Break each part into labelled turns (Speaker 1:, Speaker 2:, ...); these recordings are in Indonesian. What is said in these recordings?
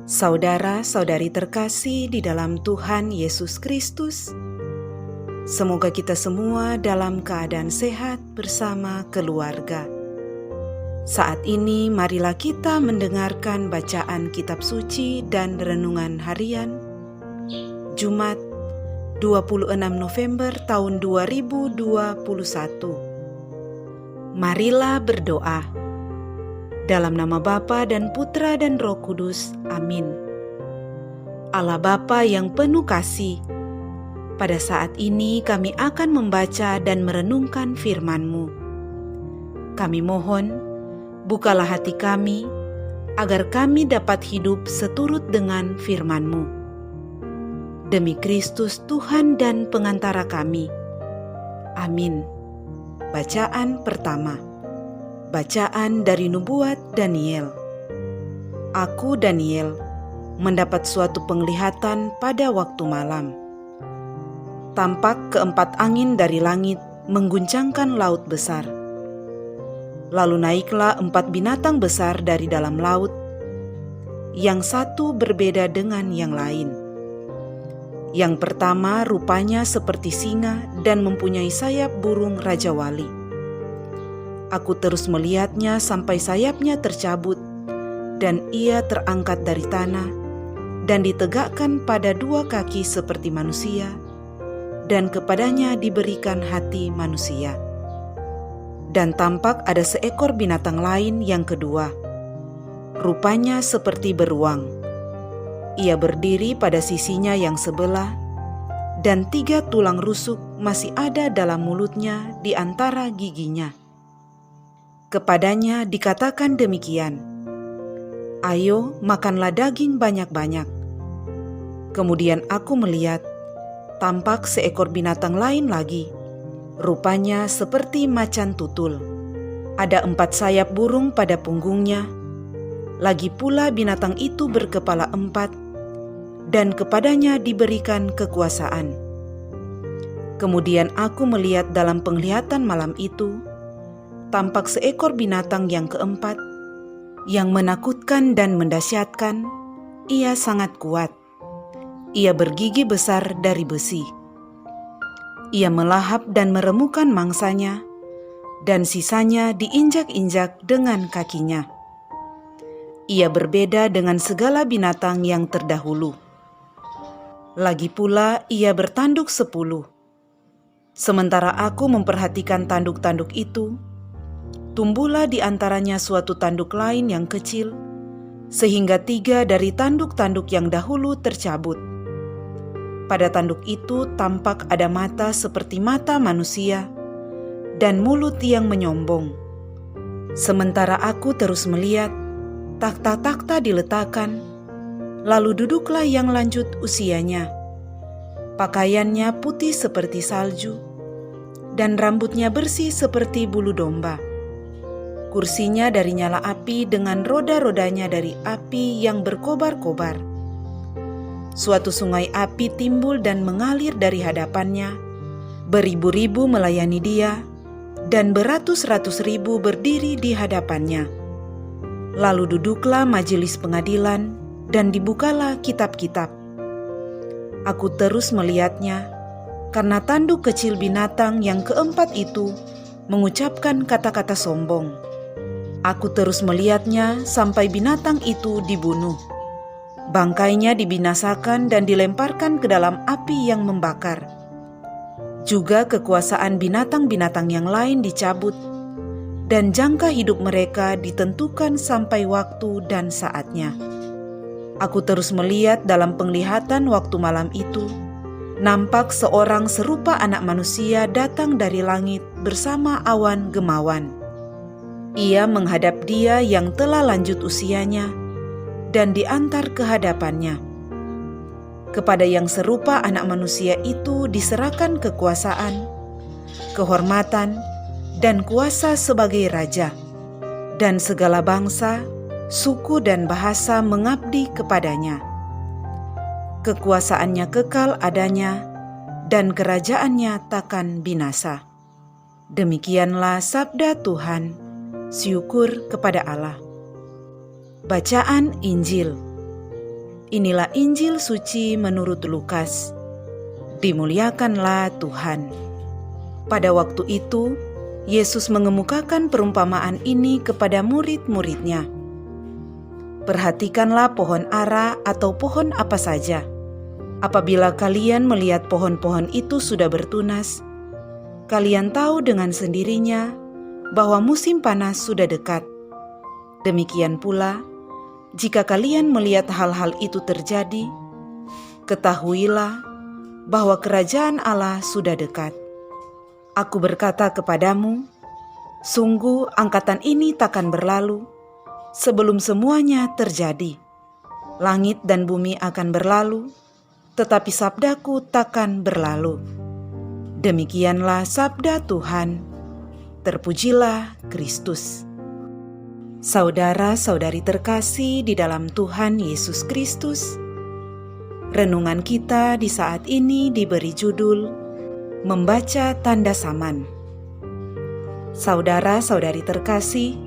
Speaker 1: Saudara-saudari terkasih di dalam Tuhan Yesus Kristus, semoga kita semua dalam keadaan sehat bersama keluarga. Saat ini marilah kita mendengarkan bacaan kitab suci dan renungan harian Jumat 26 November tahun 2021. Marilah berdoa. Dalam nama Bapa dan Putra dan Roh Kudus. Amin. Allah Bapa yang penuh kasih, pada saat ini kami akan membaca dan merenungkan firman-Mu. Kami mohon, bukalah hati kami, agar kami dapat hidup seturut dengan firman-Mu. Demi Kristus Tuhan dan pengantara kami. Amin. Bacaan pertama. Bacaan dari Nubuat Daniel. Aku, Daniel, mendapat suatu penglihatan pada waktu malam. Tampak keempat angin dari langit mengguncangkan laut besar. Lalu naiklah empat binatang besar dari dalam laut, yang satu berbeda dengan yang lain. Yang pertama rupanya seperti singa dan mempunyai sayap burung Raja Wali. Aku terus melihatnya sampai sayapnya tercabut, dan ia terangkat dari tanah, dan ditegakkan pada dua kaki seperti manusia, dan kepadanya diberikan hati manusia. Dan tampak ada seekor binatang lain yang kedua, rupanya seperti beruang. Ia berdiri pada sisinya yang sebelah, dan 3 tulang rusuk masih ada dalam mulutnya di antara giginya. Kepadanya dikatakan demikian, "Ayo, makanlah daging banyak-banyak." Kemudian aku melihat, tampak seekor binatang lain lagi, rupanya seperti macan tutul. Ada 4 sayap burung pada punggungnya. Lagi pula binatang itu berkepala 4, dan kepadanya diberikan kekuasaan. Kemudian aku melihat dalam penglihatan malam itu, tampak seekor binatang yang keempat, yang menakutkan dan mendahsyatkan. Ia sangat kuat. Ia bergigi besar dari besi. Ia melahap dan meremukkan mangsanya, dan sisanya diinjak-injak dengan kakinya. Ia berbeda dengan segala binatang yang terdahulu. Lagi pula ia bertanduk 10. Sementara aku memperhatikan tanduk-tanduk itu, tumbuhlah di antaranya suatu tanduk lain yang kecil, sehingga 3 dari tanduk-tanduk yang dahulu tercabut. Pada tanduk itu tampak ada mata seperti mata manusia, dan mulut yang menyombong. Sementara aku terus melihat, takhta-takhta diletakkan, lalu duduklah yang lanjut usianya. Pakaiannya putih seperti salju, dan rambutnya bersih seperti bulu domba. Kursinya dari nyala api dengan roda-rodanya dari api yang berkobar-kobar. Suatu sungai api timbul dan mengalir dari hadapannya. Beribu-ribu melayani dia, dan beratus-ratus ribu berdiri di hadapannya. Lalu duduklah majelis pengadilan, dan dibukalah kitab-kitab. Aku terus melihatnya, karena tanduk kecil binatang yang keempat itu mengucapkan kata-kata sombong. Aku terus melihatnya sampai binatang itu dibunuh. Bangkainya dibinasakan dan dilemparkan ke dalam api yang membakar. Juga kekuasaan binatang-binatang yang lain dicabut, dan jangka hidup mereka ditentukan sampai waktu dan saatnya. Aku terus melihat dalam penglihatan waktu malam itu, nampak seorang serupa anak manusia datang dari langit bersama awan gemawan. Ia menghadap dia yang telah lanjut usianya, dan diantar ke hadapannya. Kepada yang serupa anak manusia itu diserahkan kekuasaan, kehormatan, dan kuasa sebagai raja, dan segala bangsa, suku, dan bahasa mengabdi kepadanya. Kekuasaannya kekal adanya, dan kerajaannya takkan binasa. Demikianlah sabda Tuhan. Syukur kepada Allah. Bacaan Injil. Inilah Injil suci menurut Lukas. Dimuliakanlah Tuhan. Pada waktu itu, Yesus mengemukakan perumpamaan ini kepada murid-muridnya. Perhatikanlah pohon ara atau pohon apa saja. Apabila kalian melihat pohon-pohon itu sudah bertunas, kalian tahu dengan sendirinya bahwa musim panas sudah dekat. Demikian pula, jika kalian melihat hal-hal itu terjadi, ketahuilah bahwa kerajaan Allah sudah dekat. Aku berkata kepadamu, sungguh angkatan ini takkan berlalu sebelum semuanya terjadi. Langit dan bumi akan berlalu, tetapi sabdaku takkan berlalu. Demikianlah sabda Tuhan. Terpujilah Kristus. Saudara-saudari terkasih di dalam Tuhan Yesus Kristus, renungan kita di saat ini diberi judul Membaca Tanda Zaman. Saudara-saudari terkasih,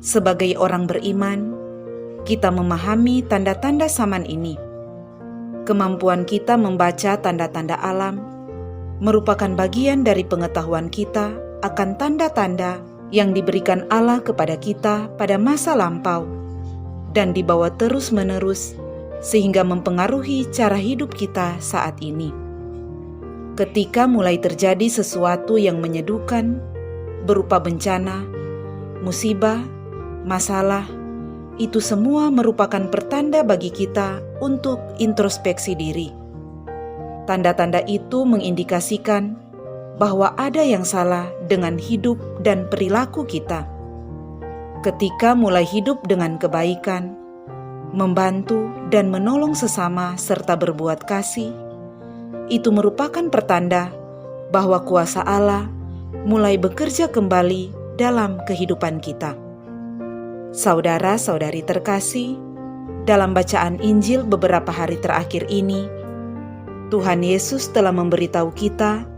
Speaker 1: sebagai orang beriman, kita memahami tanda-tanda zaman ini. Kemampuan kita membaca tanda-tanda alam merupakan bagian dari pengetahuan kita akan tanda-tanda yang diberikan Allah kepada kita pada masa lampau dan dibawa terus-menerus sehingga mempengaruhi cara hidup kita saat ini. Ketika mulai terjadi sesuatu yang menyeduhkan berupa bencana, musibah, masalah, itu semua merupakan pertanda bagi kita untuk introspeksi diri. Tanda-tanda itu mengindikasikan bahwa ada yang salah dengan hidup dan perilaku kita. Ketika mulai hidup dengan kebaikan, membantu dan menolong sesama serta berbuat kasih, itu merupakan pertanda bahwa kuasa Allah mulai bekerja kembali dalam kehidupan kita. Saudara-saudari terkasih, dalam bacaan Injil beberapa hari terakhir ini, Tuhan Yesus telah memberitahu kita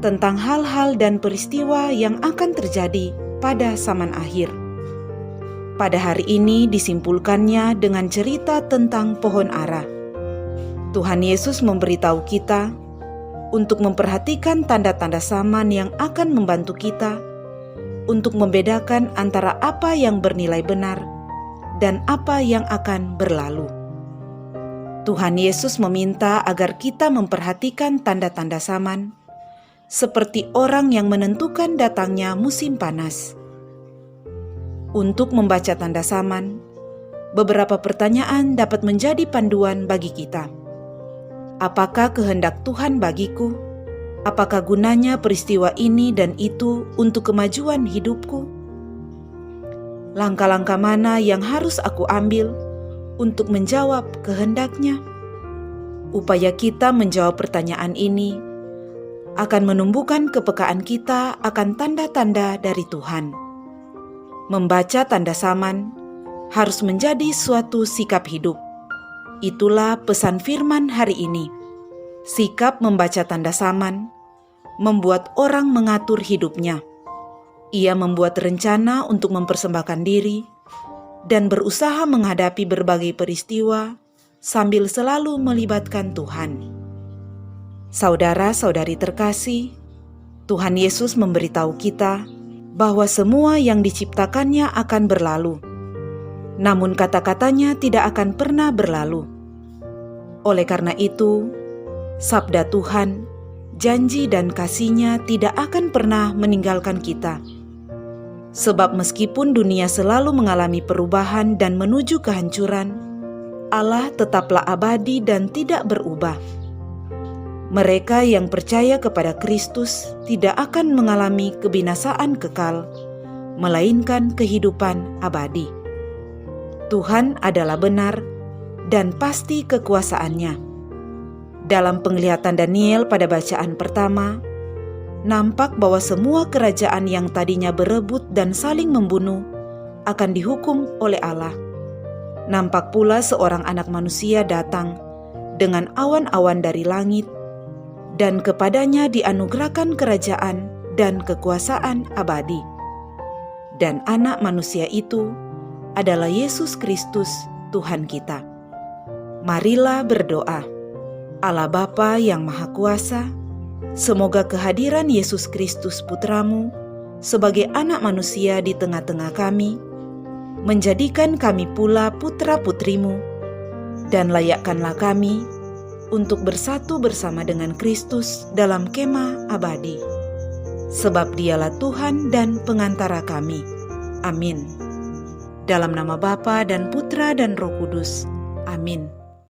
Speaker 1: tentang hal-hal dan peristiwa yang akan terjadi pada zaman akhir. Pada hari ini disimpulkannya dengan cerita tentang pohon ara. Tuhan Yesus memberitahu kita untuk memperhatikan tanda-tanda zaman yang akan membantu kita untuk membedakan antara apa yang bernilai benar dan apa yang akan berlalu. Tuhan Yesus meminta agar kita memperhatikan tanda-tanda zaman seperti orang yang menentukan datangnya musim panas. Untuk membaca tanda zaman, beberapa pertanyaan dapat menjadi panduan bagi kita. Apakah kehendak Tuhan bagiku? Apakah gunanya peristiwa ini dan itu untuk kemajuan hidupku? Langkah-langkah mana yang harus aku ambil untuk menjawab kehendaknya? Upaya kita menjawab pertanyaan ini akan menumbuhkan kepekaan kita akan tanda-tanda dari Tuhan. Membaca tanda zaman harus menjadi suatu sikap hidup. Itulah pesan firman hari ini. Sikap membaca tanda zaman membuat orang mengatur hidupnya. Ia membuat rencana untuk mempersembahkan diri dan berusaha menghadapi berbagai peristiwa sambil selalu melibatkan Tuhan. Saudara-saudari terkasih, Tuhan Yesus memberitahu kita bahwa semua yang diciptakannya akan berlalu, namun kata-katanya tidak akan pernah berlalu. Oleh karena itu, sabda Tuhan, janji dan kasih-Nya tidak akan pernah meninggalkan kita. Sebab meskipun dunia selalu mengalami perubahan dan menuju kehancuran, Allah tetaplah abadi dan tidak berubah. Mereka yang percaya kepada Kristus tidak akan mengalami kebinasaan kekal, melainkan kehidupan abadi. Tuhan adalah benar dan pasti kekuasaan-Nya. Dalam penglihatan Daniel pada bacaan pertama, nampak bahwa semua kerajaan yang tadinya berebut dan saling membunuh akan dihukum oleh Allah. Nampak pula seorang anak manusia datang dengan awan-awan dari langit, dan kepadanya dianugerahkan kerajaan dan kekuasaan abadi. Dan anak manusia itu adalah Yesus Kristus, Tuhan kita. Marilah berdoa. Allah Bapa yang Maha Kuasa, semoga kehadiran Yesus Kristus Putramu sebagai anak manusia di tengah-tengah kami, menjadikan kami pula putra-putrimu, dan layakkanlah kami untuk bersatu bersama dengan Kristus dalam kemah abadi. Sebab Dialah Tuhan dan pengantara kami. Amin. Dalam nama Bapa dan Putra dan Roh Kudus. Amin.